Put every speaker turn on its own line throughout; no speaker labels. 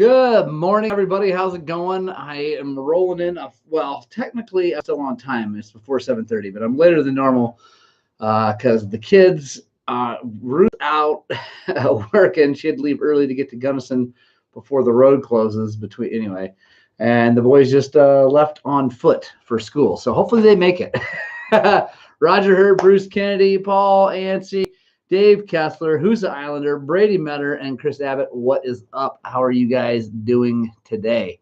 Good morning, everybody. How's it going? I am rolling in. Well, technically, I'm still on time. It's before 7:30, but I'm later than normal because the kids Ruth out at work, and she had to leave early to get to Gunnison before the road closes. Anyway, and the boys just left on foot for school. So hopefully they make it. Roger Hurt, Bruce Kennedy, Paul Anstey, Dave Kessler, Who's the Islander, Brady Metter, and Chris Abbott. What is up? How are you guys doing today?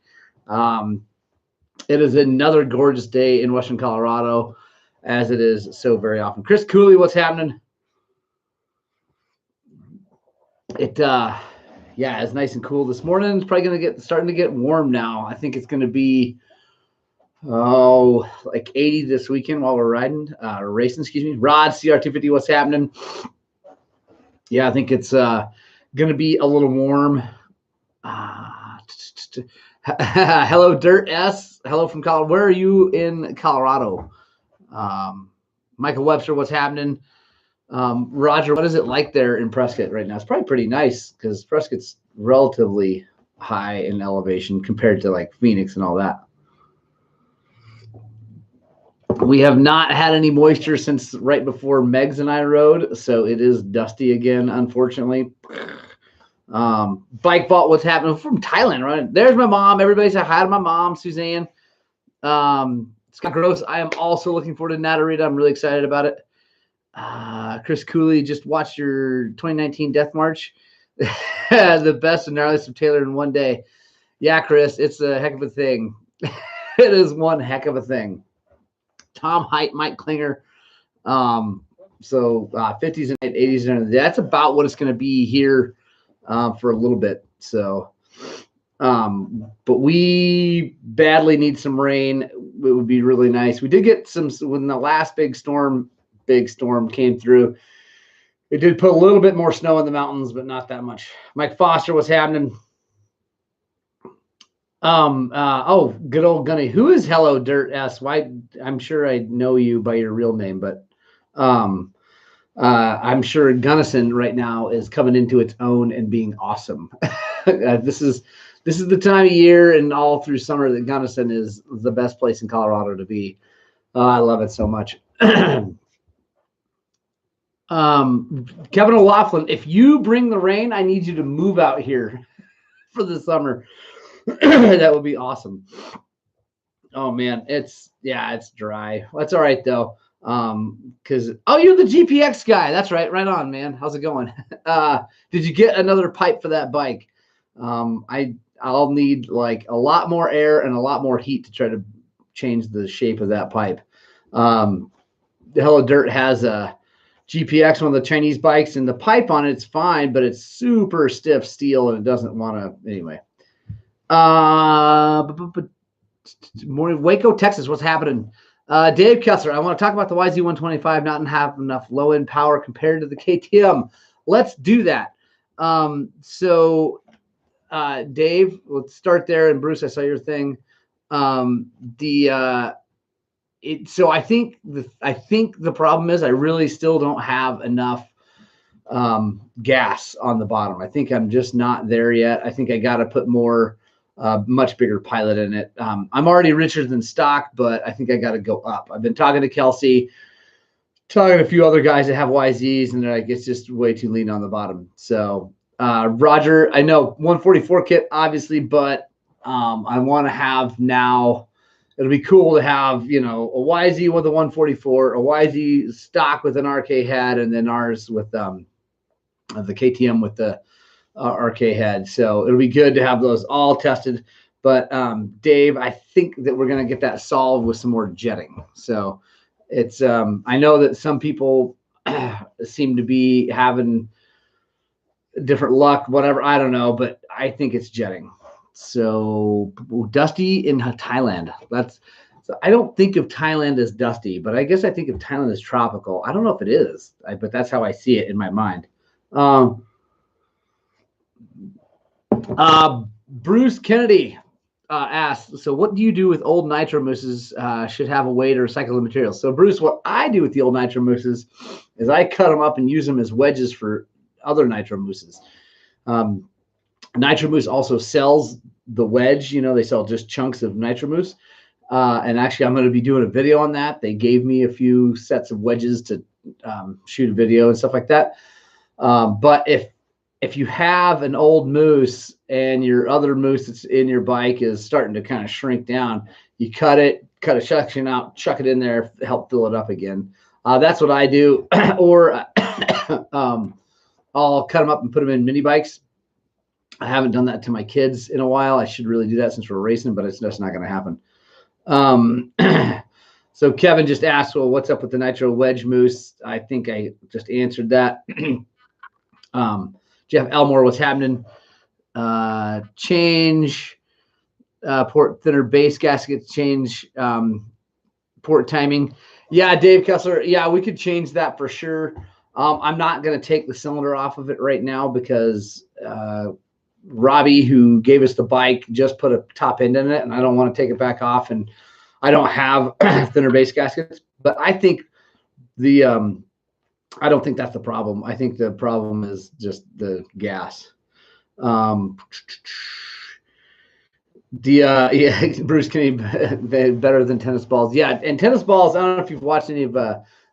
It is another gorgeous day in Western Colorado, as it is so very often. Chris Cooley, what's happening? Yeah, it's nice and cool this morning. It's probably going to starting to get warm now. I think it's going to be like 80 this weekend while we're racing. Excuse me. Rod CR250, what's happening? Yeah, I think it's going to be a little warm. Hello, Dirt S. Hello from Colorado. Where are you in Colorado? Michael Webster, what's happening? Roger, what is it like there in Prescott right now? It's probably pretty nice because Prescott's relatively high in elevation compared to like Phoenix and all that. We have not had any moisture since right before Megs and I rode, so it is dusty again, unfortunately. Bike Vault, what's happening from Thailand, right? There's my mom. Everybody say hi to my mom, Suzanne. Scott Gross, I am also looking forward to Natarita. I'm really excited about it. Chris Cooley, just watched your 2019 Death March. The best and gnarliest of Taylor in one day. Yeah, Chris, it's a heck of a thing. It is one heck of a thing. Tom Height, Mike Klinger. So 50s and 80s, and that's about what it's going to be here for a little bit. So, but we badly need some rain. It would be really nice. We did get some when the last big storm came through. It did put a little bit more snow in the mountains, but not that much. Mike Foster, what's happening? Good old Gunny. Who is Hello Dirt S? Why? I'm sure I know you by your real name, but I'm sure Gunnison right now is coming into its own and being awesome. This is the time of year and all through summer that Gunnison is the best place in Colorado to be. I love it so much. Kevin O'Laughlin, if you bring the rain, I need you to move out here for the summer. That would be awesome. Oh man, it's dry. That's all right though. Because you're the GPX guy. That's right. Right on, man. How's it going? Did you get another pipe for that bike? I'll need like a lot more air and a lot more heat to try to change the shape of that pipe. The Hello Dirt has a GPX, one of the Chinese bikes, and the pipe on it's fine, but it's super stiff steel and it doesn't want to anyway. Morning, Waco, Texas. What's happening? Dave Kessler, I want to talk about the YZ125 not have enough low-end power compared to the KTM. Let's do that. Dave, let's start there. And Bruce, I saw your thing. So I think the problem is I really still don't have enough gas on the bottom. I think I'm just not there yet. I think I got to put more. Much bigger pilot in it. I'm already richer than stock, but I think I got to go up. I've been talking to Kelsey, talking to a few other guys that have YZs, and they're like, it's just way too lean on the bottom. So, Roger, I know 144 kit, obviously, but I want to have now. It'll be cool to have, a YZ with a 144, a YZ stock with an RK head, and then ours with the KTM with the RK head. So it'll be good to have those all tested. But Dave, I think that we're going to get that solved with some more jetting. So it's I know that some people seem to be having different luck, whatever. I don't know, but I think it's jetting. So dusty in Thailand. I don't think of Thailand as dusty, but I guess I think of Thailand as tropical. I don't know if it is, but that's how I see it in my mind. Bruce Kennedy asked, so what do you do with old Nitro Mousses? Should have a way to recycle the materials. So Bruce, what I do with the old Nitro Mousses is I cut them up and use them as wedges for other Nitro Mousses. Nitro Mousse also sells the wedge. You know, they sell just chunks of Nitro Mousse. And actually, I'm going to be doing a video on that. They gave me a few sets of wedges to shoot a video and stuff like that. But if you have an old mousse and your other mousse that's in your bike is starting to kind of shrink down, you cut a section out, chuck it in there, help fill it up again. That's what I do. Or I'll cut them up and put them in mini bikes. I haven't done that to my kids in a while. I should really do that since we're racing, but it's just not going to happen. So Kevin just asked, well, what's up with the Nitro Wedge Mousse? I think I just answered that. Jeff Elmore, what's happening? Change port thinner base gaskets, change port timing. Yeah, Dave Kessler. Yeah, we could change that for sure. I'm not going to take the cylinder off of it right now because Robbie, who gave us the bike, just put a top end in it, and I don't want to take it back off, and I don't have thinner base gaskets. But I think I don't think that's the problem. I think the problem is just the gas. Yeah, Bruce Kinney, better than tennis balls. Yeah, and tennis balls, I don't know if you've watched any of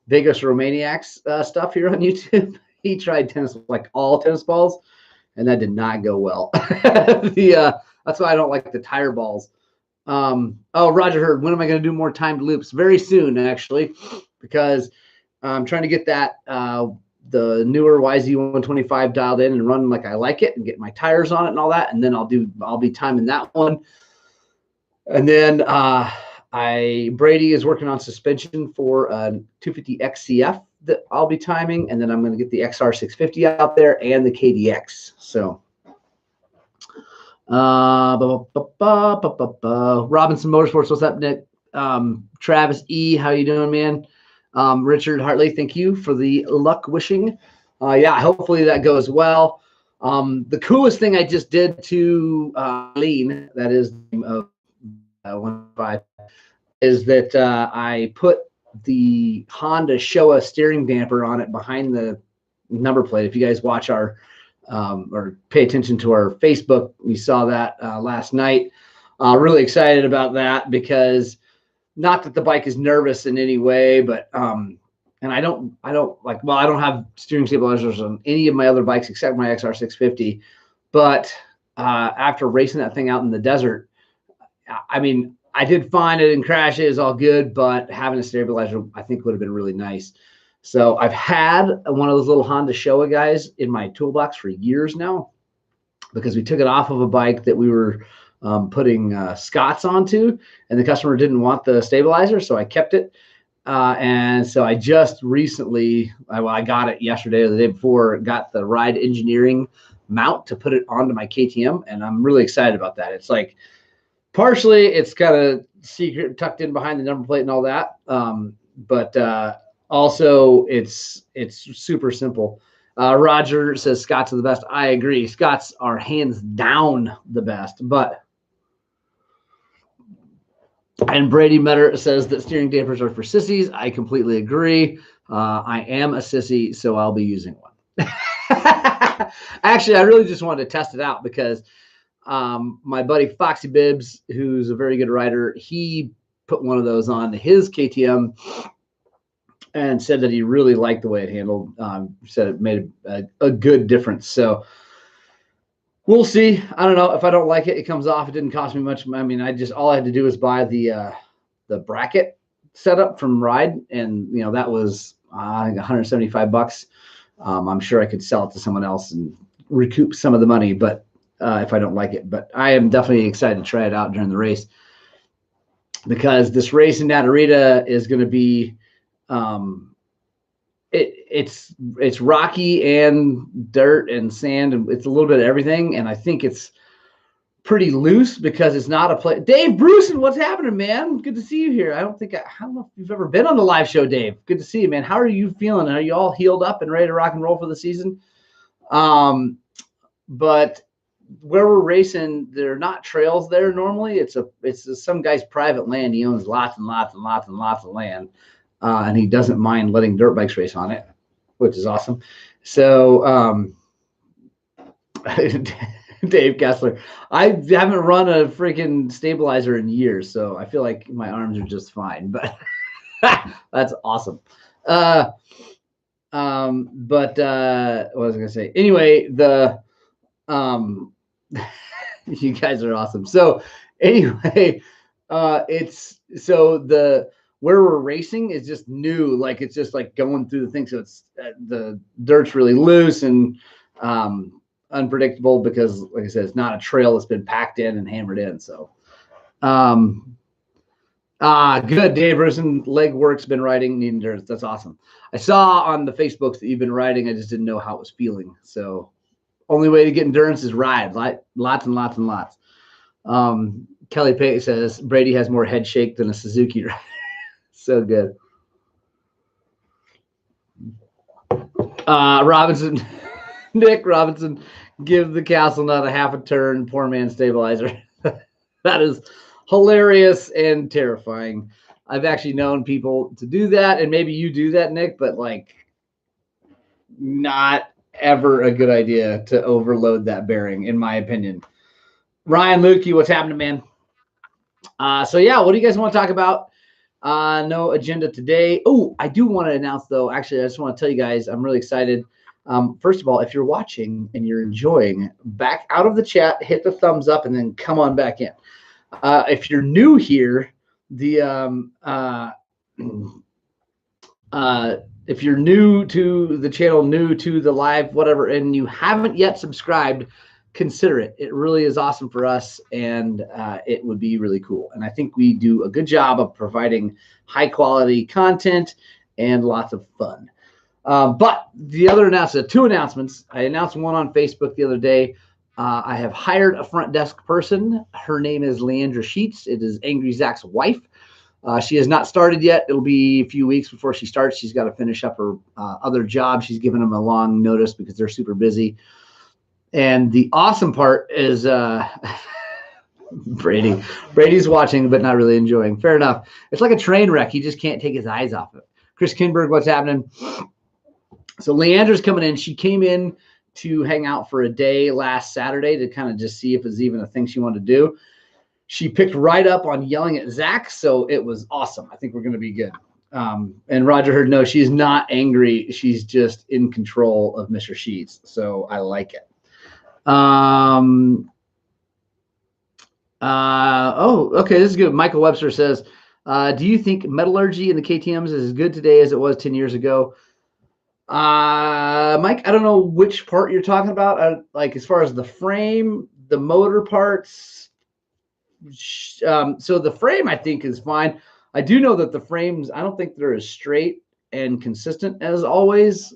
Vegas Romaniac's stuff here on YouTube. He tried like all tennis balls, and that did not go well. That's why I don't like the tire balls. Oh, Roger Hurd, when am I going to do more timed loops? Very soon, actually, because I'm trying to get that the newer YZ125 dialed in and run like I like it and get my tires on it and all that, and then I'll be timing that one. And then Brady is working on suspension for a 250 XCF that I'll be timing, and then I'm going to get the XR650 out there and the KDX. So Robinson Motorsports, what's up, Nick? Travis E, how you doing, man? Richard Hartley, thank you for the luck wishing. Yeah, hopefully that goes well. The coolest thing I just did to Lean, that is 1.5, is that I put the Honda Showa steering damper on it behind the number plate. If you guys watch our or pay attention to our Facebook, we saw that last night. Really excited about that because not that the bike is nervous in any way, but and I don't have steering stabilizers on any of my other bikes except my XR650. But after racing that thing out in the desert, I mean, I did fine. I didn't crash. It was all good, but having a stabilizer, I think, would have been really nice. So I've had one of those little Honda Showa guys in my toolbox for years now because we took it off of a bike that we were putting Scots onto, and the customer didn't want the stabilizer, so I kept it. And so I just recently, I got it yesterday or the day before, got the Ride Engineering mount to put it onto my KTM, and I'm really excited about that. It's like, partially it's kind of secret, tucked in behind the number plate and all that, but also it's super simple. Roger says Scots are the best. I agree. Scots are hands down the best, and Brady Metter says that steering dampers are for sissies. I completely agree. I am a sissy, so I'll be using one. Actually, I really just wanted to test it out because my buddy Foxy Bibbs, who's a very good rider, he put one of those on his KTM and said that he really liked the way it handled. Said it made a good difference. So we'll see. I don't know. If I don't like it, it comes off. It didn't cost me much. I mean, all I had to do was buy the bracket setup from Ride, and that was I think $175. I'm sure I could sell it to someone else and recoup some of the money, but if I don't like it. But I am definitely excited to try it out during the race because this race in Natarita is going to be it's rocky and dirt and sand, and it's a little bit of everything. And I think it's pretty loose because it's not a place. Dave Brucein, what's happening, man? Good to see you here. I don't know if you've ever been on the live show, Dave. Good to see you, man. How are you feeling? Are you all healed up and ready to rock and roll for the season? But where we're racing, there are not trails there normally. It's some guy's private land. He owns lots and lots and lots and lots of land, and he doesn't mind letting dirt bikes race on it, which is awesome. So Dave Kessler. I haven't run a freaking stabilizer in years, so I feel like my arms are just fine. But that's awesome. But what was I gonna say? Anyway, you guys are awesome. So anyway, it's so where we're racing is just new. Like it's just like going through the thing. So it's the dirt's really loose and unpredictable because, like I said, it's not a trail that's been packed in and hammered in. So, good. Dave Rusin, Legwork's been riding the endurance. That's awesome. I saw on the Facebooks that you've been riding. I just didn't know how it was feeling. So, only way to get endurance is ride, like lots and lots and lots. Kelly Pate says Brady has more head shake than a Suzuki rider. So good. Robinson, Nick Robinson, give the castle nut a half a turn. Poor man stabilizer. That is hilarious and terrifying. I've actually known people to do that, and maybe you do that, Nick, but like not ever a good idea to overload that bearing, in my opinion. Ryan Lukey, what's happening, man? So yeah, what do you guys want to talk about? No agenda today. Oh, I do want to announce though. Actually, I just want to tell you guys, I'm really excited. First of all, if you're watching and you're enjoying, back out of the chat, hit the thumbs up, and then come on back in. If you're new here, if you're new to the channel, new to the live, whatever, and you haven't yet subscribed, consider it. It really is awesome for us, and it would be really cool. And I think we do a good job of providing high quality content and lots of fun. But the other announcement, two announcements. I announced one on Facebook the other day. I have hired a front desk person. Her name is Leandra Sheets. It is Angry Zach's wife. She has not started yet. It'll be a few weeks before she starts. She's got to finish up her other job. She's given them a long notice because they're super busy. And the awesome part is Brady's watching, but not really enjoying. Fair enough. It's like a train wreck. He just can't take his eyes off it. Chris Kinberg, what's happening? So Leandra's coming in. She came in to hang out for a day last Saturday to kind of just see if it's even a thing she wanted to do. She picked right up on yelling at Zach, so it was awesome. I think we're going to be good. And Roger heard, no, she's not angry. She's just in control of Mr. Sheets, so I like it. Oh, okay, this is good. Michael Webster says, do you think metallurgy in the KTMs is as good today as it was 10 years ago? Mike, I don't know which part you're talking about. Like as far as the frame, the motor parts. So the frame I think is fine. I do know that the frames, I don't think they're as straight and consistent as always.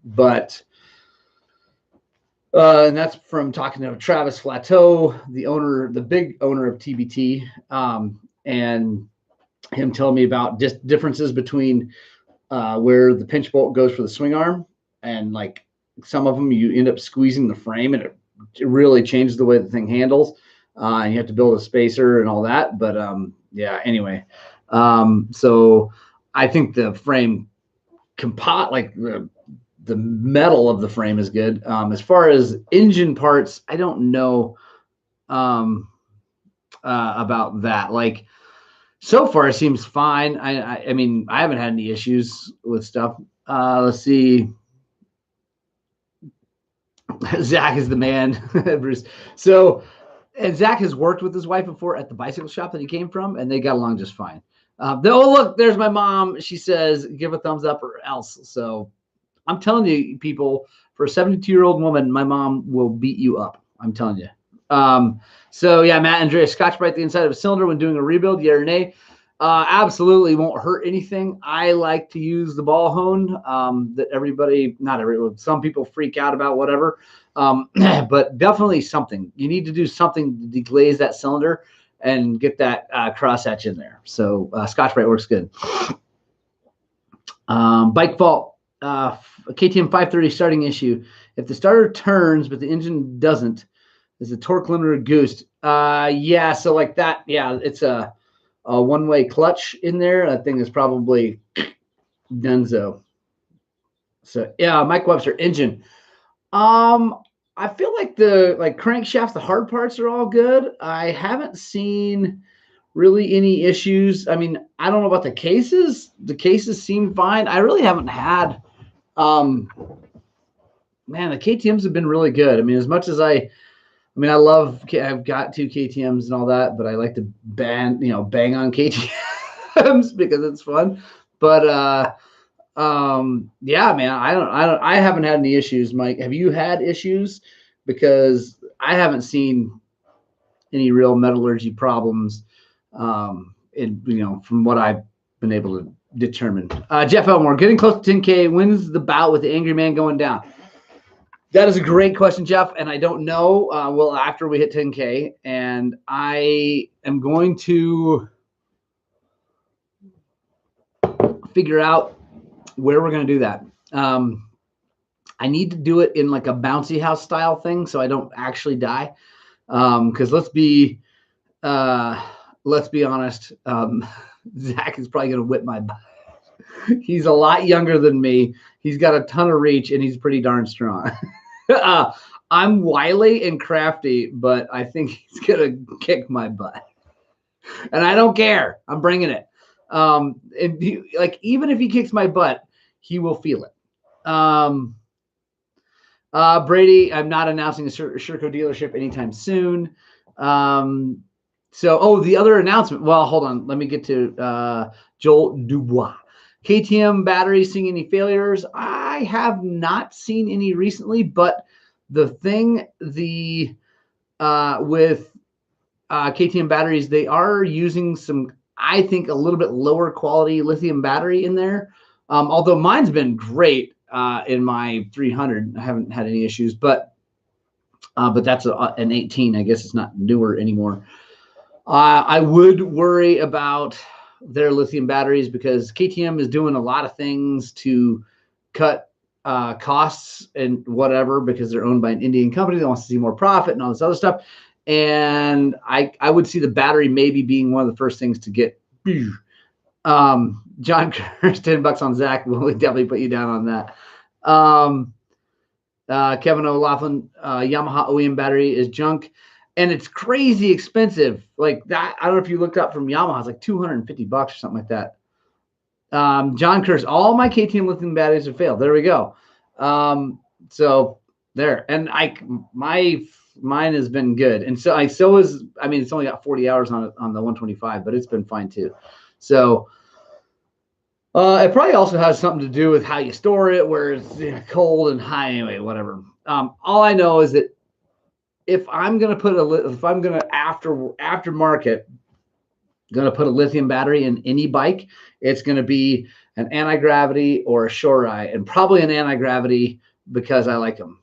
But and that's from talking to Travis Flateau, the owner, the big owner of TBT, and him telling me about differences between where the pinch bolt goes for the swing arm, and like some of them you end up squeezing the frame, and it really changes the way the thing handles, and you have to build a spacer and all that. But yeah, anyway, so I think the frame like the metal of the frame is good. As far as engine parts, I don't know about that. Like so far, it seems fine. I mean, I haven't had any issues with stuff. Let's see. Zach is the man, Bruce. So, and Zach has worked with his wife before at the bicycle shop that he came from, and they got along just fine. Oh, look, there's my mom. She says, give a thumbs up or else. So I'm telling you, people, for a 72-year-old woman, my mom will beat you up. I'm telling you. So yeah, Matt Andreas, Scotch-Brite the inside of a cylinder when doing a rebuild, yeah or nay? Absolutely won't hurt anything. I like to use the ball hone that some people freak out about, whatever. But definitely something. You need to do something to deglaze that cylinder and get that crosshatch in there. So Scotch-Brite works good. Bike fault, KTM 530 starting issue. If the starter turns but the engine doesn't, is the torque limiter goosed? Yeah, so like that, yeah, it's a one-way clutch in there. That thing is probably donezo. So yeah, Mike Webster, engine. I feel like the crankshafts, the hard parts are all good. I haven't seen really any issues. I mean, I don't know about the cases. The cases seem fine. I really haven't had, man, the KTMs have been really good. I mean, as much as I I've got 2 KTMs and all that, but I like to bang on KTMs because it's fun. But yeah, man, I haven't had any issues. Mike, have you had issues? Because I haven't seen any real metallurgy problems. From what I've been able to determine. Jeff Elmore, getting close to 10K. When's the bout with the angry man going down? That is a great question, Jeff, and I don't know. Well, after we hit 10K, and I am going to figure out where we're going to do that. I need to do it in like a bouncy house style thing, so I don't actually die. Because let's be honest, Zach is probably going to whip my butt. He's a lot younger than me. He's got a ton of reach, and he's pretty darn strong. I'm wily and crafty, but I think he's going to kick my butt. And I don't care. I'm bringing it. And even if he kicks my butt, he will feel it. Brady, I'm not announcing a Sherco dealership anytime soon. The other announcement. Well, hold on. Let me get to Joel Dubois. KTM batteries seeing any failures? I have not seen any recently, but the thing with KTM batteries, they are using some, I think, a little bit lower quality lithium battery in there. Although mine's been great in my 300, I haven't had any issues, but that's an 18. I guess it's not newer anymore. I would worry about their lithium batteries because KTM is doing a lot of things to cut costs and whatever, because they're owned by an Indian company that wants to see more profit and all this other stuff. And I would see the battery maybe being one of the first things to get. John Kerr's $10 on Zach. We'll definitely put you down on that. Kevin O'Laughlin, Yamaha OEM battery is junk. And it's crazy expensive. Like that, I don't know if you looked up from Yamaha, it's like $250 or something like that. John Kerr's, all my KTM lithium batteries have failed. There we go. So there. And mine has been good. And so it's only got 40 hours on it on the 125, but it's been fine too. So it probably also has something to do with how you store it, where it's cold and high anyway, whatever. All I know is that if I'm going to aftermarket, going to put a lithium battery in any bike, it's going to be an anti-gravity or a Shorai, and probably an anti-gravity because I like them.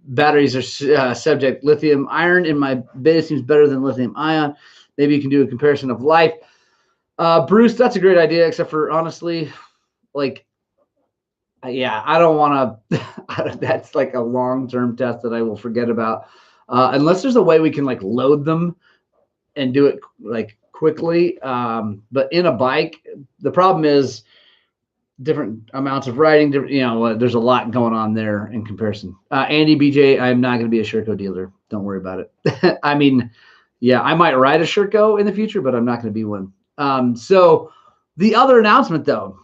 Batteries are subject. Lithium iron in my beta seems better than lithium ion. Maybe you can do a comparison of life. Bruce, that's a great idea, except for honestly, I don't want to. That's like a long-term test that I will forget about, unless there's a way we can load them and do it quickly. But in a bike, the problem is different amounts of riding. There's a lot going on there in comparison. Andy BJ, I'm not going to be a Sherco dealer. Don't worry about it. I might ride a Sherco in the future, but I'm not going to be one. So the other announcement, though,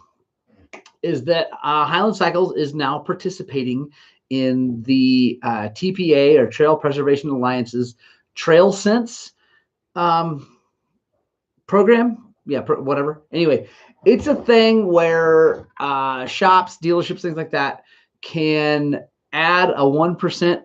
is that Highland Cycles is now participating in the TPA, or Trail Preservation Alliance's Trail Sense program. Yeah, whatever. Anyway, it's a thing where shops, dealerships, things like that can add a 1%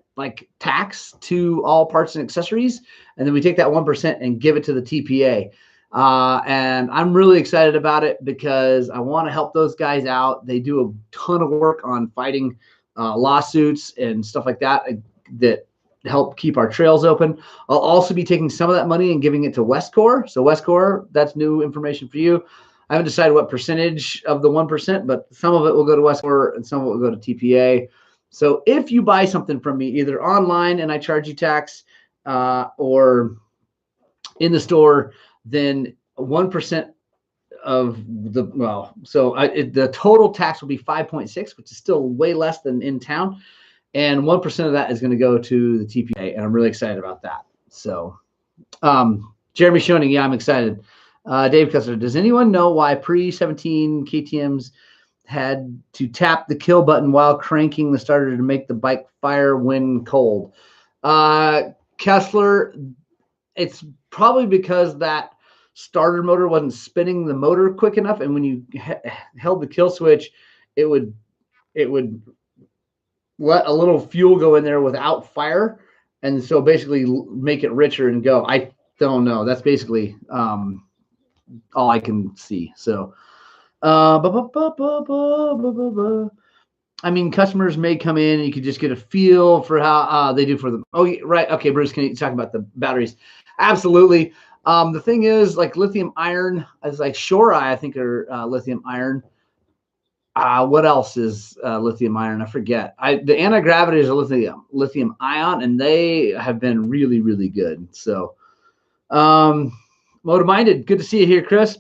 tax to all parts and accessories, and then we take that 1% and give it to the TPA. And I'm really excited about it because I want to help those guys out. They do a ton of work on fighting lawsuits and stuff like that that help keep our trails open. I'll also be taking some of that money and giving it to Westcore. So Westcore, that's new information for you. I haven't decided what percentage of the 1%, but some of it will go to Westcore and some of it will go to TPA. So if you buy something from me, either online and I charge you tax, or in the store, then 1% of the, well, so the total tax will be 5.6, which is still way less than in town. And 1% of that is going to go to the TPA. And I'm really excited about that. So, Jeremy Schoening, yeah, I'm excited. Dave Custer, does anyone know why pre-17 KTMs had to tap the kill button while cranking the starter to make the bike fire when cold? Kessler, it's probably because that starter motor wasn't spinning the motor quick enough, and when you held the kill switch, it would let a little fuel go in there without fire, and so basically make it richer and go. I don't know. That's basically all I can see. So, I mean, customers may come in and you could just get a feel for how they do for them. Oh, right. Okay, Bruce, can you talk about the batteries? Absolutely. The thing is, like lithium iron, is like Shorai, I think, are lithium iron. What else is lithium iron? I forget. The anti-gravity is a lithium ion, and they have been really, really good. So, Motor-minded, good to see you here, Chris.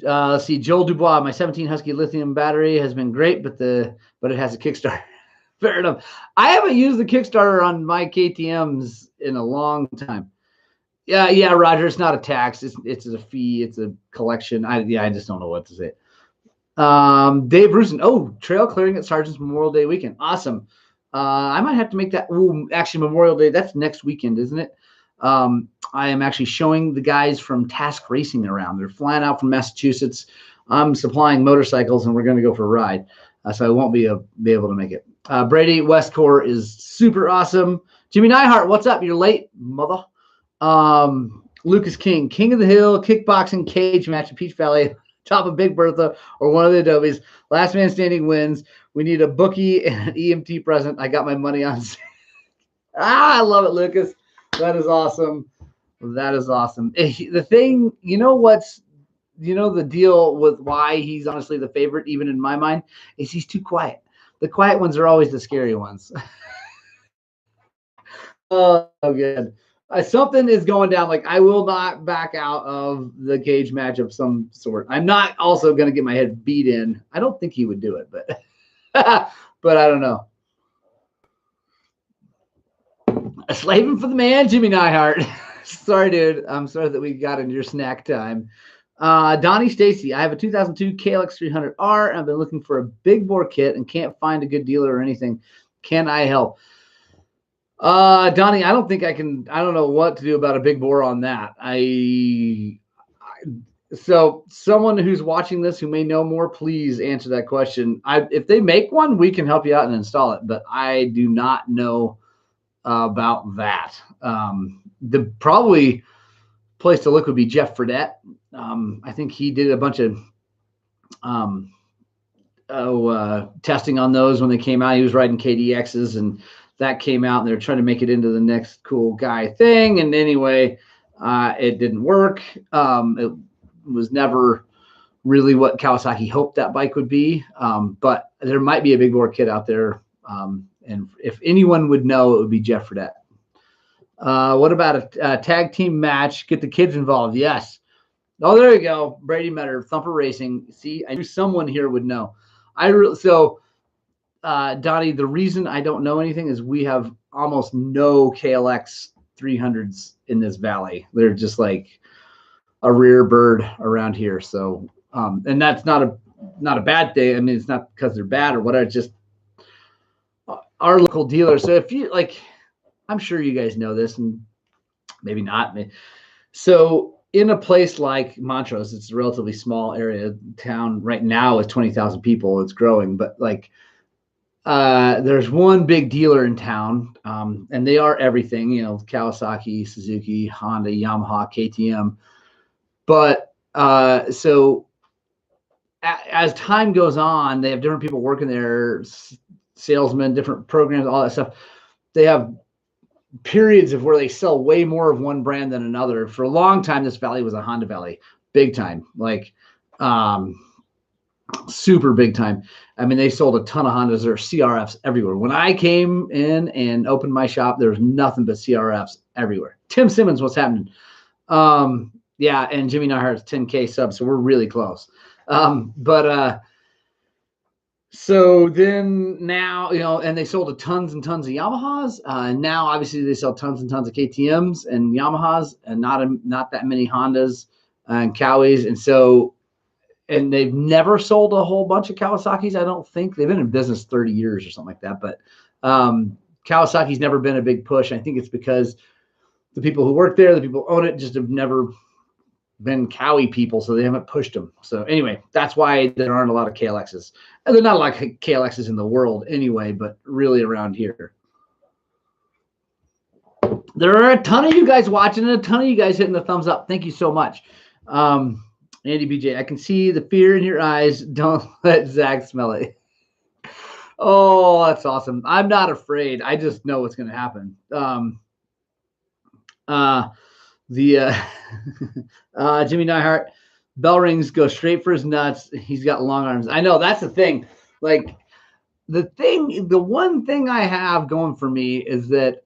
Let's see, Joel Dubois, my 17 Husky lithium battery has been great, but it has a Kickstarter. Fair enough. I haven't used the Kickstarter on my KTMs in a long time. Yeah, Roger. It's not a tax. It's a fee. It's a collection. I just don't know what to say. Dave Bruson. Oh, trail clearing at Sergeant's Memorial Day weekend. Awesome. I might have to make that. Ooh, actually, Memorial Day. That's next weekend, isn't it? I am actually showing the guys from Task Racing around. They're flying out from Massachusetts. I'm supplying motorcycles, and we're going to go for a ride. So I won't be able to make it. Brady Westcore is super awesome. Jimmy Neihart, what's up? You're late, mother. Lucas King, King of the Hill, kickboxing cage match at Peach Valley, top of Big Bertha or one of the Adobes. Last man standing wins. We need a bookie and an EMT present. I got my money on. I love it, Lucas. That is awesome. That is awesome. The thing, the deal with why he's honestly the favorite, even in my mind, is he's too quiet. The quiet ones are always the scary ones. Oh, good. Something is going down. Like, I will not back out of the cage match of some sort. I'm not also going to get my head beat in. I don't think he would do it, but but I don't know. Slaving for the man, Jimmy Neihart. Sorry, dude. I'm sorry that we got into your snack time. Donnie Stacy, I have a 2002 KLX 300R, and I've been looking for a big bore kit and can't find a good dealer or anything. Can I help? Donnie, I don't think I can. I don't know what to do about a big bore on that. So someone who's watching this who may know more, please answer that question. If they make one, we can help you out and install it, but I do not know about that. The probably place to look would be Jeff Fredette. I think he did a bunch of testing on those when they came out. He was riding KDXs, and that came out, and they're trying to make it into the next cool guy thing. And anyway, it didn't work. It was never really what Kawasaki hoped that bike would be. But there might be a big bore kit out there. And if anyone would know, it would be Jeff Fredette. What about a tag team match? Get the kids involved. Yes. Oh, there you go. Brady Metter, Thumper Racing. See, I knew someone here would know. Donnie, the reason I don't know anything is we have almost no KLX 300s in this valley. They're just like a rare bird around here. So, and that's not a bad thing. I mean, it's not because they're bad or whatever. It's just our local dealer. So if you like, I'm sure you guys know this, and maybe not. So in a place like Montrose, it's a relatively small area town right now with 20,000 people. It's growing, but like there's one big dealer in town, and they are everything, Kawasaki, Suzuki, Honda, Yamaha, KTM. But so as time goes on, they have different people working there, salesmen, different programs, all that stuff. They have periods of where they sell way more of one brand than another. For a long time, this valley was a Honda valley, big time, like super big time. I mean, they sold a ton of Hondas. There are CRFs everywhere. When I came in and opened my shop, there was nothing but CRFs everywhere. Tim Simmons, what's happening? Yeah, and Jimmy Nyhart's 10K subs, so we're really close. So then now, and they sold tons and tons of Yamahas. And now, obviously, they sell tons and tons of KTMs and Yamahas, and not that many Hondas and Kawis. And they've never sold a whole bunch of Kawasaki's. I don't think they've been in business 30 years or something like that. But Kawasaki's never been a big push. I think it's because the people who work there, the people who own it, just have never been Cowie people, so they haven't pushed them. So anyway, that's why there aren't a lot of KLXs. And there's not a lot of KLXs in the world anyway, but really around here. There are a ton of you guys watching and a ton of you guys hitting the thumbs up. Thank you so much. Andy BJ, I can see the fear in your eyes. Don't let Zach smell it. Oh, that's awesome. I'm not afraid. I just know what's going to happen. Jimmy Neihart, bell rings, go straight for his nuts. He's got long arms. I know, that's the thing. Like, the one thing I have going for me is that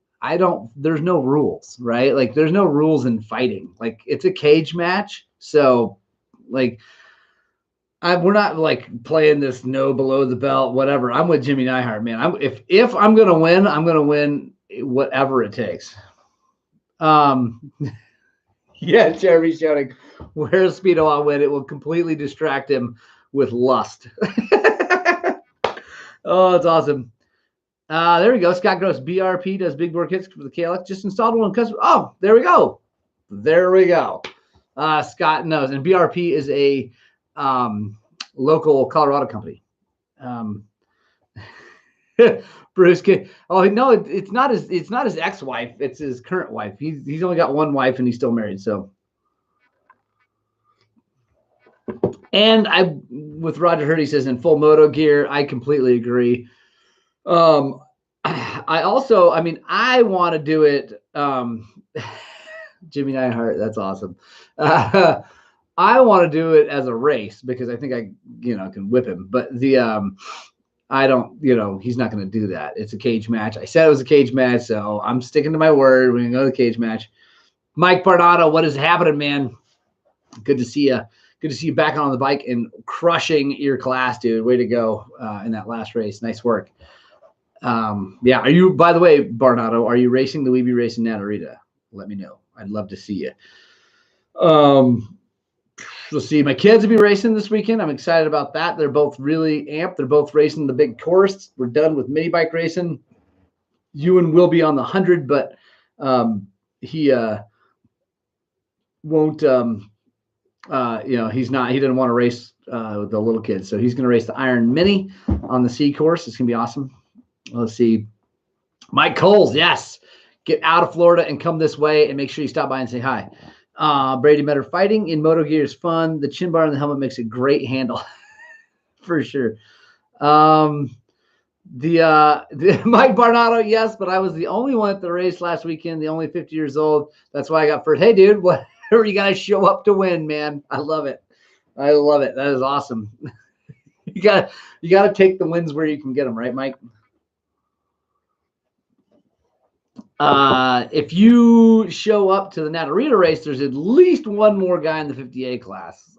there's no rules, right? Like, there's no rules in fighting. Like, it's a cage match. So, like, we're not like playing this no below the belt, whatever. I'm with Jimmy Neihart, man. If I'm going to win, I'm going to win whatever it takes. Yeah, Jeremy's shouting, wear a Speedo on win. It will completely distract him with lust. Oh, that's awesome. There we go. Scott Gross, BRP does big bore kits for the KLX. Just installed one customer. Oh, there we go. There we go. Scott knows. And BRP is a local Colorado company. Bruce, oh no, it's not his ex-wife, it's his current wife. He's only got one wife and he's still married. So, and with Roger Hurd, he says in full moto gear. I completely agree. I want to do it. Jimmy Neihart, that's awesome. I want to do it as a race because I think I can whip him, but I don't, he's not going to do that. It's a cage match. I said it was a cage match, so I'm sticking to my word. We're going to go to the cage match. Mike Barnato, what is happening, man? Good to see you. Good to see you back on the bike and crushing your class, dude. Way to go in that last race. Nice work. Yeah, are you, by the way, Barnato, are you racing the Weeby Race in Natarita? Let me know. I'd love to see you. We'll see. My kids will be racing this weekend. I'm excited about that. They're both really amped. They're both racing the big course. We're done with mini bike racing. Ewan will be on the 100, but he won't. He's not. He didn't want to race with the little kids, so he's going to race the Iron Mini on the C course. It's going to be awesome. Let's see. Mike Coles, yes. Get out of Florida and come this way, and make sure you stop by and say hi. Brady Metter, fighting in moto gear is fun. The chin bar and the helmet makes a great handle for sure. The Mike Barnato, yes, but I was the only one at the race last weekend, the only 50 years old. That's why I got first. Hey, dude, whatever, you got to show up to win, man. I love it. I love it. That is awesome. you got to take the wins where you can get them, right, Mike? If you show up to the Natarita race, there's at least one more guy in the 50A class.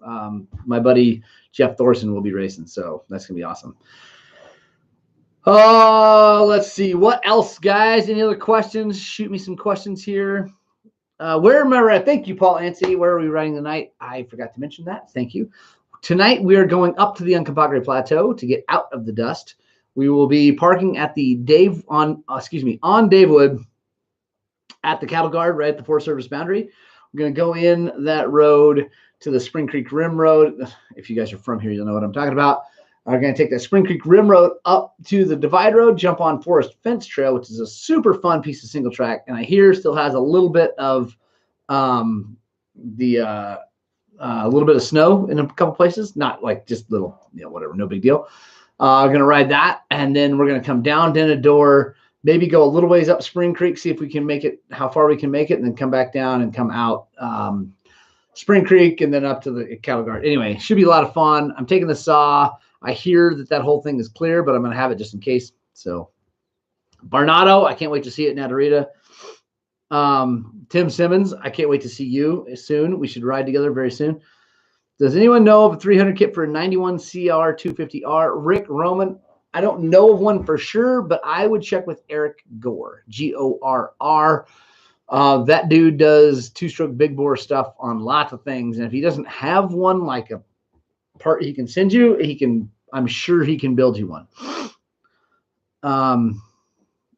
My buddy Jeff Thorson will be racing, so that's gonna be awesome. Let's see what else, guys. Any other questions? Shoot me some questions here. Where am I at? Thank you, Paul Anstey. Where are we riding tonight? I forgot to mention that. Thank you. Tonight we are going up to the Uncompahgre Plateau to get out of the dust. We will be parking at the on Davewood. At the cattle guard, right at the Forest Service boundary. We're going to go in that road to the Spring Creek Rim Road. If you guys are from here, you'll know what I'm talking about. We're going to take that Spring Creek Rim Road up to the Divide Road, jump on Forest Fence Trail, which is a super fun piece of single track. And I hear still has a little bit of a little bit of snow in a couple places. Not like just little, whatever, no big deal. We're going to ride that. And then we're going to come down Denador, maybe go a little ways up Spring Creek, see if we can make it, how far we can make it, and then come back down and come out Spring Creek and then up to the cattle guard. Anyway, should be a lot of fun. I'm taking the saw. I hear that whole thing is clear, but I'm going to have it just in case. So, Barnato, I can't wait to see it in Natarita. Tim Simmons, I can't wait to see you soon. We should ride together very soon. Does anyone know of a 300 kit for a 91 CR 250R? Rick Roman, I don't know of one for sure, but I would check with Eric Gore, Gorr. That dude does two-stroke big bore stuff on lots of things. And if he doesn't have one, like a part he can send you, I'm sure he can build you one.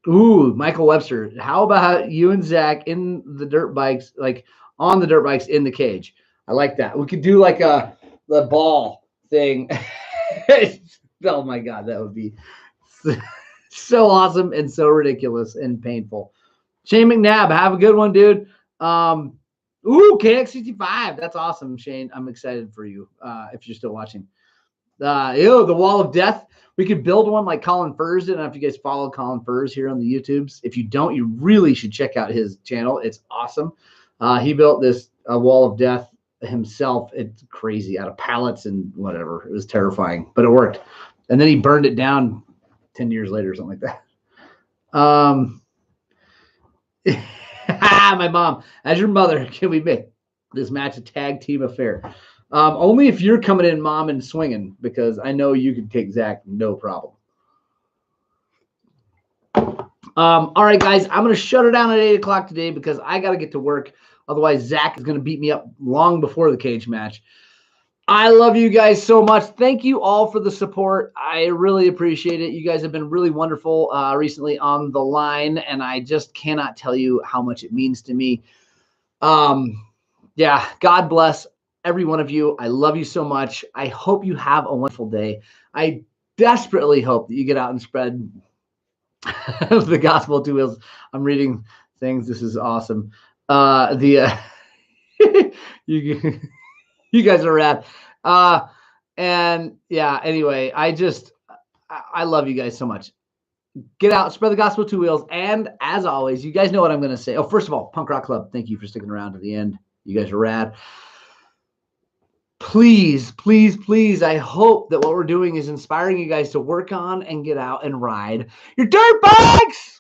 Michael Webster, how about you and Zach in the dirt bikes, like on the dirt bikes in the cage? I like that. We could do like the ball thing. Oh my God, that would be so awesome and so ridiculous and painful. Shane McNabb, have a good one, dude. KX65. That's awesome, Shane. I'm excited for you if you're still watching. The Wall of Death. We could build one like Colin Furs did. I don't know if you guys follow Colin Furs here on the YouTubes. If you don't, you really should check out his channel. It's awesome. He built this Wall of Death himself. It's crazy, out of pallets and whatever. It was terrifying, but it worked. And then he burned it down 10 years later or something like that. My mom, as your mother, can we make this match a tag team affair? Only if you're coming in, mom, and swinging, because I know you can take Zach, no problem. All right, guys, I'm going to shut her down at 8 o'clock today because I got to get to work. Otherwise, Zach is going to beat me up long before the cage match. I love you guys so much. Thank you all for the support. I really appreciate it. You guys have been really wonderful recently on the line, and I just cannot tell you how much it means to me. Yeah, God bless every one of you. I love you so much. I hope you have a wonderful day. I desperately hope that you get out and spread the gospel to wheels. I'm reading things. This is awesome. You guys are rad. And yeah, anyway, I love you guys so much. Get out, spread the gospel two wheels. And as always, you guys know what I'm going to say. Oh, first of all, Punk Rock Club, thank you for sticking around to the end. You guys are rad. Please, please, please, I hope that what we're doing is inspiring you guys to work on and get out and ride your dirt bikes.